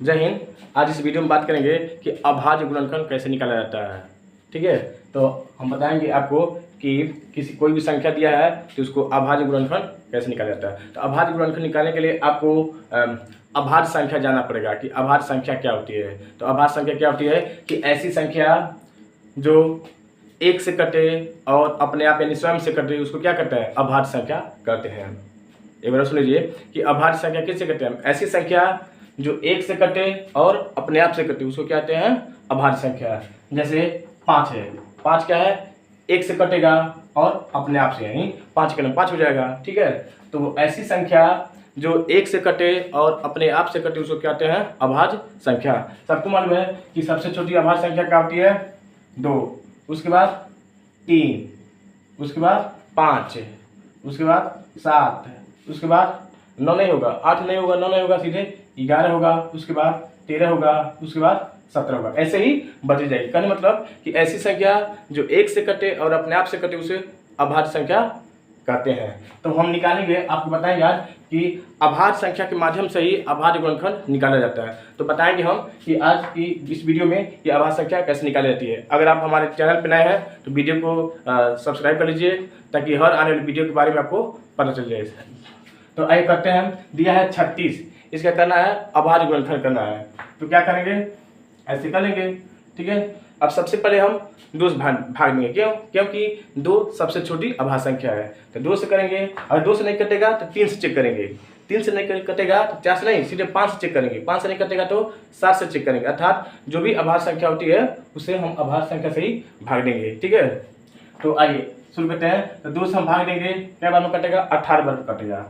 जय हिंद। आज इस वीडियो में बात करेंगे कि अभाज्य गुणनखंड कैसे निकाला जाता है। ठीक है, तो हम बताएंगे आपको कि किसी कोई भी संख्या दिया है तो उसको अभाज्य गुणनखंड कैसे निकाला जाता है। तो अभाज्य गुणनखंड निकालने के लिए आपको अभाज्य संख्या जानना पड़ेगा कि अभाज्य संख्या क्या होती है। तो अभाज्य संख्या क्या होती है कि ऐसी संख्या जो एक से कटे और अपने आप यानी स्वयं से कटे उसको क्या कहते हैं, अभाज्य संख्या कहते हैं। एक बार सुन लीजिए कि अभाज्य संख्या किससे कहते हैं, ऐसी संख्या जो एक से कटे और अपने आप से कटे उसको क्या कहते हैं, अभाज्य संख्या। जैसे 5 है, 5 क्या है, एक से कटेगा और अपने आप से यानी 5 का 5 हो जाएगा। ठीक है, तो ऐसी संख्या जो एक से कटे और अपने आप से कटे उसको क्या कहते हैं, अभाज्य संख्या। सबको मालूम है कि सबसे छोटी अभाज्य संख्या क्या होती है, 2, उसके बाद 3, उसके बाद 5, उसके बाद 7, उसके बाद 9 नहीं होगा, 8 नहीं होगा, 9 नहीं होगा, सीधे 11 होगा, उसके बाद 13 होगा, उसके बाद 17 होगा, ऐसे ही बढ़ती जाएगी। कहने मतलब कि ऐसी संख्या जो एक से कटे और अपने आप से कटे उसे अभाज्य संख्या कहते हैं। तो हम निकालेंगे, आपको बताएंगे आज कि अभाज्य संख्या के माध्यम से ही अभाज्य गुणनखंड निकाला जाता है। तो बताएंगे हम कि आज की इस वीडियो में ये अभाज्य संख्या कैसे निकाली जाती है। अगर आप हमारे चैनल पर नए हैं तो वीडियो को सब्सक्राइब कर लीजिए ताकि हर आने वाली वीडियो के बारे में आपको पता चल जाए। तो आइए करते हैं, दिया है 36, इसका करना है अभाज्य गुणनखंड करना है। तो क्या करेंगे, ऐसे करेंगे। ठीक है, अब सबसे पहले हम 2 से भाग देंगे। क्यों, क्योंकि 2 सबसे छोटी अभाज्य संख्या है। तो 2 से करेंगे, अगर 2 से नहीं कटेगा तो 3 से चेक करेंगे, 3 से नहीं कटेगा तो 4 से नहीं, सीधे 5 से चेक करेंगे, 5 से नहीं कटेगा तो 7 से चेक करेंगे। अर्थात जो भी अभाज्य संख्या होती है उसे हम अभाज्य संख्या से ही भाग देंगे। ठीक है, तो आइए शुरू करते हैं। तो 2 से हम भाग देंगे, क्या बार में कटेगा, 18 बार में कटेगा।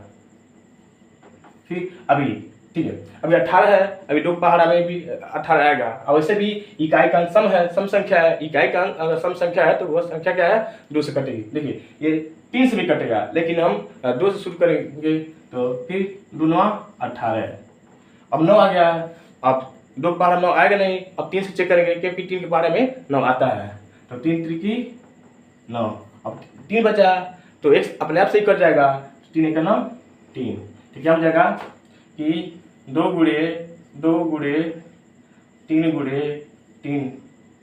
फिर अभी ठीक है, अभी 18 है, अभी 2 पहाड़ा में भी 18 आएगा। और वैसे भी इकाई का अंक सम है, सम संख्या है, इकाई का अंक अगर सम संख्या है तो वह संख्या क्या है, 2 से कटेगी। देखिए ये 3 से भी कटेगा, लेकिन हम 2 से शुरू करेंगे। तो फिर 2 9 18, अब 9 आ गया है। अब 2 पहाड़ा 9 आएगा नहीं, अब 3 से चेक करेंगे क्योंकि 3 के पहाड़े में 9 आता है। तो 3 त्रिकी 9, अब 3 बचा तो एक अपने आप से ही कट जाएगा, 3 1 9 3। तो क्या हो जाएगा कि 2 गुणे 2 गुणे 3 गुणे 3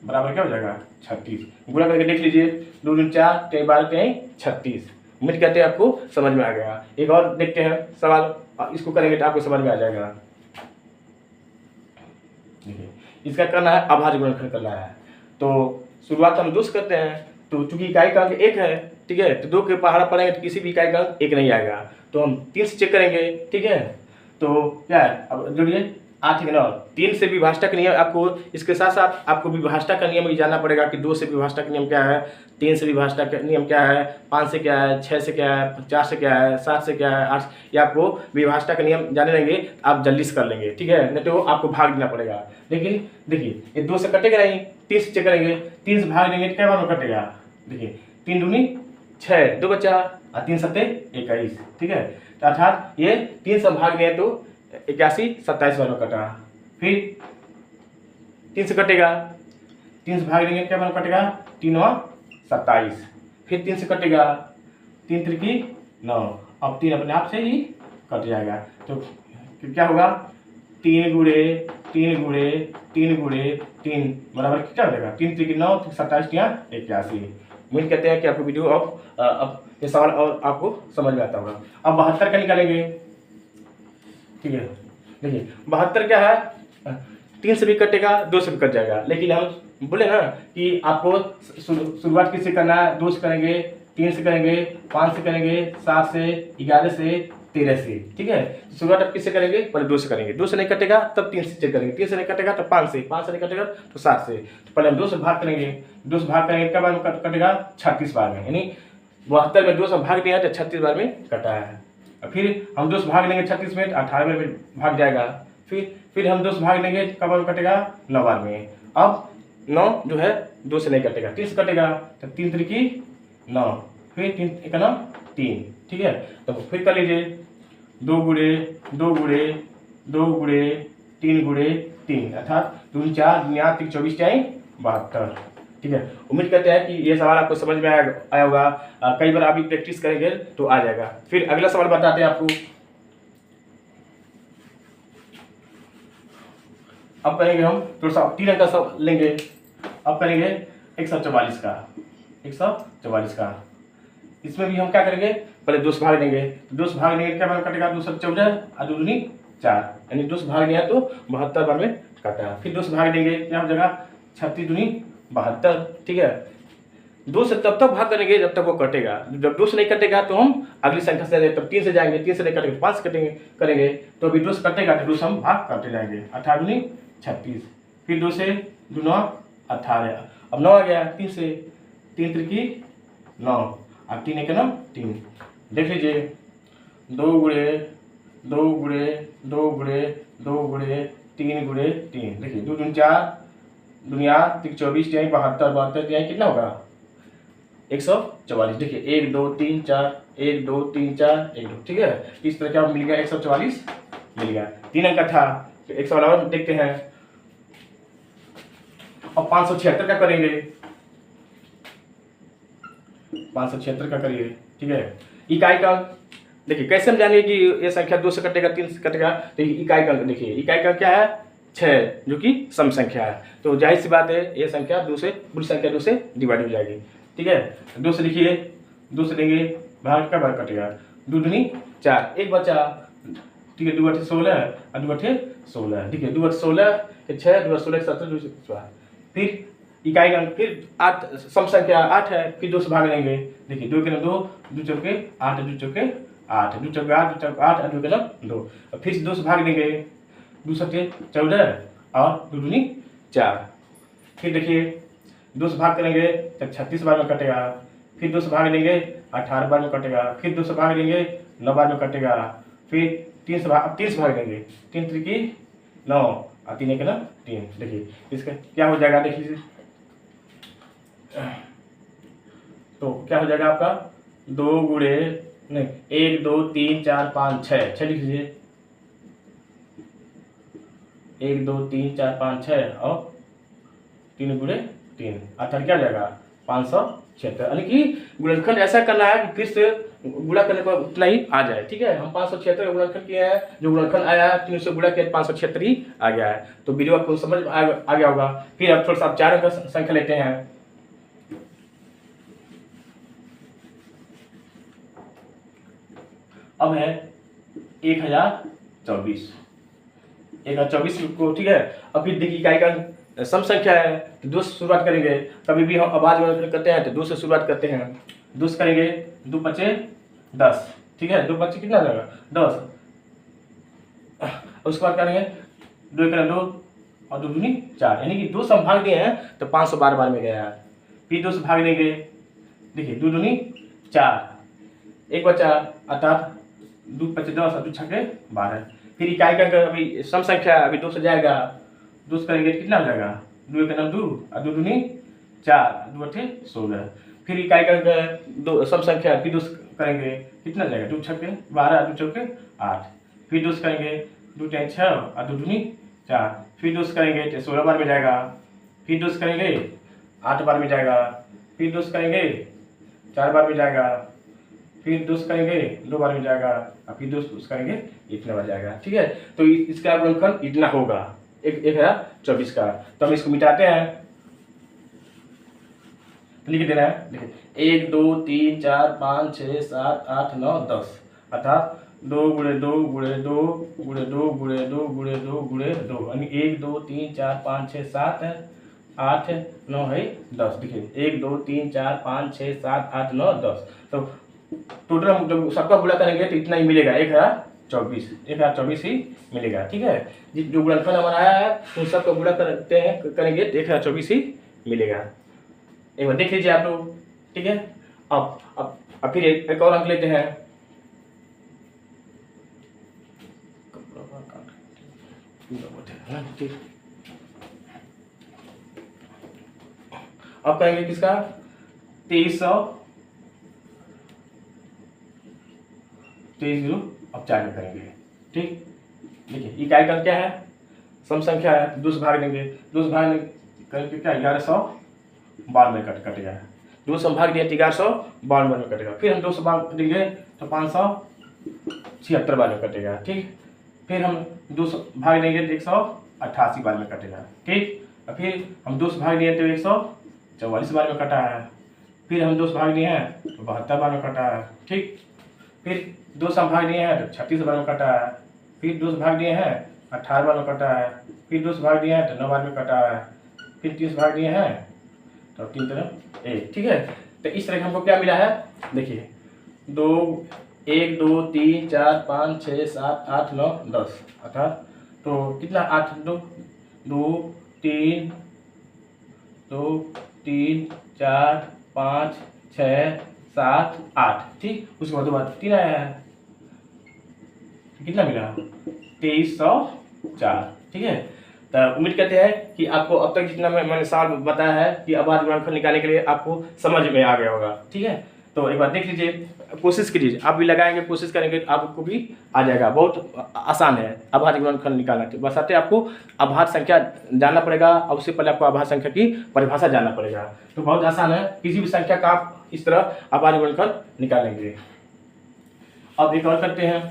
बराबर क्या हो जाएगा, 36। गुणा करके देख लीजिए, 2 दूनी 4, 3 12 3 36। उम्मीद करते हैं आपको समझ में आ गया। एक और देखते हैं सवाल, इसको करेंगे तो आपको समझ में आ जाएगा। देखिए इसका करना है अभाज्य गुणनखंड करना है। तो शुरुआत हम 2 से करते हैं। तो चूंकि इकाई का अंक 1 है, ठीक है, तो 2 के पहाड़ा पड़ेंगे तो किसी भी इकाई का अंक 1 नहीं आएगा। तो हम 3 से चेक करेंगे। ठीक है, तो क्या है, अब जोड़िए 8 9, 3 से विभाजक नियम, आपको इसके साथ साथ आपको विभाजक का नियम भी जानना पड़ेगा कि 2 से विभाजक नियम क्या है, 3 से विभाजक नियम क्या है, 5 से क्या है, 6 से क्या है, 4 से क्या है, 7 से क्या है, 8, ये आपको विभाजक नियम जाने लेंगे आप जल्दी से कर लेंगे। ठीक है, नहीं तो आपको भाग देना पड़ेगा। लेकिन देखिए ये 2 से कटेगा नहीं, 3 से चेक करेंगे, 3 से भाग देंगे तो क्या बार में कटेगा, देखिए 3 दूनी 6, 2 बचा और 3 7 21। ठीक है, तो अर्थात ये 3 से भाग दिए तो 81 27 बार में कटा। फिर 3 से कटेगा, 3 से भाग देंगे क्या बार में कटेगा, 3 9 27। फिर 3 से कटेगा, 3 त्रिकी 9, अब 3 अपने आप से ही कट जाएगा। तो क्या होगा, 3 गुणे 3 गुणे 3 गुणे 3 बराबर क्या हो जाएगा, 3 त्रिकी 9, 27 या 81। उम्मीद करते हैं कि आपको वीडियो अब ये सवाल और आपको समझ में आता होगा। अब 72 का निकालेंगे। ठीक है, देखिए 72 क्या है, 3 से भी कटेगा, 2 से भी कट जाएगा। लेकिन हम बोले ना कि आपको शुरुआत किससे करना है, 2 से करेंगे, 3 से करेंगे, 5 से करेंगे, 7 से, 11 से, 13 से। ठीक है, शुरुआत आप किससे करेंगे, पहले 2 से करेंगे, 2 से नहीं कटेगा तब 3 से चेक करेंगे, 3 से नहीं कटेगा तो 5 से, 5 से नहीं कटेगा तो 7 से। तो पहले हम 2 से भाग करेंगे, 2 से भाग करेंगे क्या बार में कटेगा, 36 बार में, यानी 72 में 2 से भाग दिया तो 36 बार में कटा है। फिर हम 2 से भाग लेंगे 36 में, 18 में भाग जाएगा। फिर हम 2 से भाग लेंगे कब में कटेगा, 9 बार में। अब 9 जो है 2 से नहीं कटेगा, 3 से कटेगा, तो 3 त्रिकी 9, फिर 3 1 9 3। ठीक है, तो फिर कर लीजिए, 2 गुणे 2 गुणे 2 गुणे 3 गुणे 3, अर्थात 2 4 3 24 72। ठीक है, उम्मीद करते हैं कि ये सवाल आपको समझ में आया होगा। कई बार आप प्रैक्टिस करेंगे तो आ जाएगा। फिर अगला सवाल बताते हैं आपको। अब करेंगे हम थोड़ा सा 3 अंक का सब लेंगे। अब करेंगे 144 का, 144 का। इसमें भी हम क्या करेंगे, पहले 2 से भाग देंगे। 2 से भाग देंगे क्या बार कटेगा, 2 7 14 और 2 दूनी 4, यानी 2 से भाग दिया तो 72 बार में कटा। फिर 2 से भाग देंगे क्या हो जाएगा, 36 दूनी 72, ठीक है। 2 से तब तक भाग करेंगे जब तक वो कटेगा। जब 2 से नहीं कटेगा तो हम अगली संख्या से तब 3 से जाएंगे, 3 से नहीं कटेंगे तो 5 से कटेंगे करेंगे। तो अभी 2 से कटेगा तो 2 से हम भाग करते जाएंगे। 18 दूनी 36, फिर 2 से 2 9 18, अब 9 आ गया। 3 से 3 त्रिकी 9 और 3 एक 9 3। देख लीजिए 2 गुणे 2 गुणे 2 गुणे 2 गुणे 3 गुणे 3, देखिए 2 दूनी 4 दुनिया 24 यानी 72, 72 यानी कितना होगा 144। देखिए 1 2 3 4 1 2 3 4 1 2, ठीक है। इस तरह क्या मिल गया 144 मिल गया। 3 अंक का था तो 100 देखते हैं। अब 576 का करेंगे, 576 का करिए, ठीक है। इकाई का देखिए कैसे हम जानेंगे कि ये संख्या 2 से कटेगा 3 से कटेगा, तो इकाई का देखिए, इकाई का क्या है 6, जो कि सम संख्या है। तो जाहिर सी बात है ये संख्या 2 से पूरी संख्या 2 से डिवाइड हो जाएगी, ठीक है। 2 से लिखिए, 2 से देंगे भाग का भाग कटेगा, 2 दूनी 4 एक बचा, ठीक है। 2 8 16 और 2 8 16, ठीक है। 2 8 16 6 2 16 17 2 16। फिर इकाई का फिर 8 सम संख्या 8 है, फिर 2 से भाग लेंगे। देखिए 2 के 2 2 चौके 8 2 चौके 8 2 चौके 8 2 चौके 8 2 के 2, और फिर 2 से भाग देंगे। 2 7 14 और 2 दूनी 4। फिर देखिए 2 से भाग करेंगे तब 36 बार में कटेगा। फिर 2 से भाग देंगे 18 बार में कटेगा। फिर 2 से भाग देंगे 9 बार में कटेगा। फिर 3 से भाग देंगे 3 त्रिकी 9 और 3 एक 3। देखिए इसका क्या हो जाएगा, देखिए तो क्या हो जाएगा आपका 2 गुणे नहीं 1 2 3 4 5 6 लिख लीजिए। 1 2 3 4 5 6 और 3 गुणे 3 अर्थात क्या हो जाएगा 576, यानी कि गुणनखंड ऐसा करना है कि फिर से गुणा करने पर उतना ही आ जाए, ठीक है। हम 576 का गुणनखंड किया है, जो गुणनखंड आया 3 से गुणा किया 576 ही आ गया है। तो वीडियो आपको समझ आ गया होगा। फिर अब थोड़ा सा 4 अंक का संख्या लेते हैं। अब है 1024, 1024 को, ठीक है। अब फिर देखिए इकाई का सम संख्या है तो 2 से शुरुआत करेंगे। कभी भी हम आवाज में करते हैं तो 2 से शुरुआत करते हैं। 2 से करेंगे 2 5 10, ठीक है। 2 5 कितना जाएगा 10। उसके बाद करेंगे 2 1 2 और 2 दूनी 4, यानी कि 2 से हम भाग दिए हैं तो 512 बार में गया है। फिर 2 से भाग देंगे, देखिए 2 दूनी 4 एक बचा, अर्थात 2 5 10 और 2 6 12। फिर इकाई का अभी सम संख्या अभी 2 से जाएगा। 2 से करेंगे कितना हो जाएगा 2 1 2 और 2 दूनी 4 2 8 16। फिर इकाई का दो सम संख्या फिर 2 से करेंगे कितना जाएगा 2 6 12 2 चौके 8। फिर 2 से करेंगे 2 3 6 और 2 दूनी 4। फिर 2 से करेंगे तो 16 बार में जाएगा। फिर 2 से करेंगे 8 बार में जाएगा। फिर 2 से करेंगे 4 बार में जाएगा। फिर 2 से करेंगे 2 बार में जाएगा और फिर 2 से करेंगे इतना बार जाएगा, ठीक है। तो इसका गुणनखंड इतना होगा 1024 का। तो हम इसको मिटाते हैं, लिख देना है। देखिए 1 2 3 4 5 6 7 8 9 10, अर्थात 2 गुणे 2 गुणे 2 गुणे 2 गुणे 2 गुणे 2 गुणे 2, यानी 1 2 3 4 5 6 7 8 9 है 10। देखिए 1 2 3 4 5 6 7 8 9 10। तो टोटल हम जब सबका गुणा करेंगे तो इतना ही मिलेगा 1024 ही मिलेगा, ठीक है। जो गुणनखंड हमारा आया है उन सबका गुणा करेंगे तो 1024 ही मिलेगा। एक बार देख लीजिए आप लोग, ठीक है। अब फिर एक और अंक लेते हैं। अब करेंगे किसका 2300 अब 4 में करेंगे, ठीक। देखिए इकाई का क्या है सम संख्या है, 2 से भाग देंगे। 2 से भाग करके क्या 1152 में कटेगा। 2 से भाग दिया 1152 में कटेगा। फिर हम 2 से भाग देंगे तो 576 बार में कटेगा, ठीक। फिर हम 2 से भाग देंगे तो 88 बार में कटेगा। ठीक, और फिर हम 2 से भाग दिए तो 144 बार में कटा है। फिर हम 2 से भाग दिए हैं तो 72 बार में कटा है। ठीक, फिर 2 से हम भाग दिए हैं तो 36 बार में कटा है। फिर 2 से भाग दिए हैं 18 बार में कटा है। फिर 2 से भाग दिए हैं तो 9 बार में कटा है। फिर 3 से भाग दिए हैं तो 3 तरफ 1। ठीक है, तो इस तरह हमको क्या मिला है, देखिए 2 1 2 3 4 5 6 7 8 9 10 अर्थात तो कितना 8 2 2 3 2 3 4 5 6 7 8। ठीक, उसके बाद दोबारा 3 आया है, कितना मिला 2304। ठीक है, तो उम्मीद करते हैं कि आपको अब तक जितना मैंने सवाल बताया है कि अभाज्य गुणनफल निकालने के लिए आपको समझ में आ गया होगा। ठीक है, तो एक बार देख लीजिए, कोशिश कीजिए, आप भी लगाएंगे, कोशिश करेंगे तो आपको भी आ जाएगा। बहुत आसान है अभाज्य गुणनफल निकालना। बस आते आपको अभाज्य संख्या जानना पड़ेगा और उससे पहले आपको अभाज्य संख्या की परिभाषा जानना पड़ेगा। तो बहुत आसान है, किसी भी संख्या का आप इस तरह अभाज्य गुणनफल निकालेंगे। अब एक और करते हैं,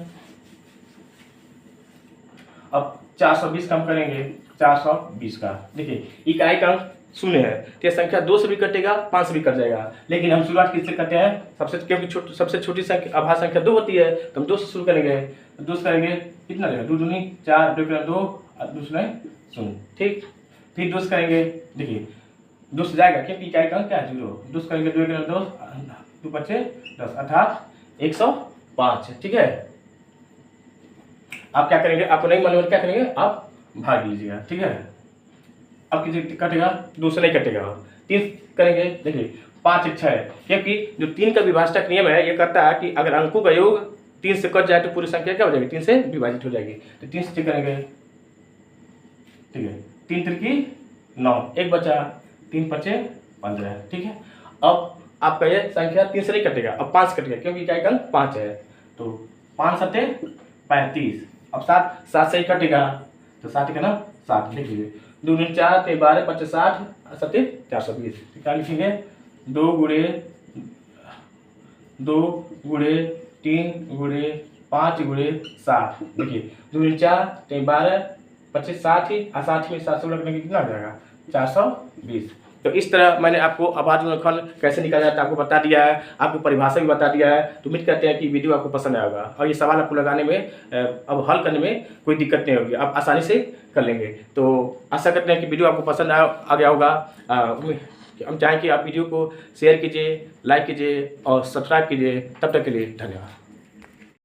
अब 420 कम करेंगे, 420 का देखिए इकाई का अंक 0 है तो यह संख्या 2 से भी कटेगा, 5 से भी कट जाएगा। लेकिन हम शुरुआत किससे करते हैं, क्योंकि सबसे छोटी संख्या अभाज्य संख्या 2 होती है तो हम 2 से शुरू करेंगे। 2 से करेंगे कितना रहेगा, 2 दूनी 4, 2 करें 2 और 2 से 0। ठीक, फिर 2 से करेंगे, देखिए 2 से जाएगा क्योंकि इकाई का अंक क्या है 0। 2 से करेंगे 2 करें 2, 2 5 10 अर्थात 105। ठीक है, आप क्या करेंगे, आपको नहीं मालूम क्या करेंगे, आप भाग लीजिएगा। ठीक है, अब किसी कटेगा, 2 से नहीं कटेगा, 3 करेंगे, देखिए 5 6 है क्योंकि जो 3 का विभाजक नियम है ये कहता है कि अगर अंकों का योग 3 से कट जाए तो पूरी संख्या क्या हो जाएगी, 3 से विभाजित हो जाएगी। तो 3 से करेंगे, ठीक है, 3 त्रिकी 9, 1 बचा, 3 5 15। ठीक है, अब आपका ये संख्या 3 से नहीं कटेगा, अब 5 कटेगा क्योंकि इकाई का अंक 5 है। तो 5 7 35, अब 7 से ही कटेगा तो 7 का ना 7 लिख लीजिए। 2 दूनी 4 3 12 5 60 7 420। क्या लिखेंगे, 2 गुणे 3 गुणे 5 गुणे 7। देखिए 2 दूनी 4 3 12 25 60 ही, 60 में 700 रखने की कितना आ जाएगा 420। तो इस तरह मैंने आपको अभाज्य गुणनफल कैसे निकाला जाता है आपको बता दिया है, आपको परिभाषा भी बता दिया है। तो उम्मीद करते हैं कि वीडियो आपको पसंद आएगा और ये सवाल आपको लगाने में अब हल करने में कोई दिक्कत नहीं होगी, आप आसानी से कर लेंगे। तो आशा करते हैं कि वीडियो आपको पसंद आ गया होगा। हम चाहें कि आप वीडियो को शेयर कीजिए, लाइक कीजिए और सब्सक्राइब कीजिए। तब तक के लिए धन्यवाद।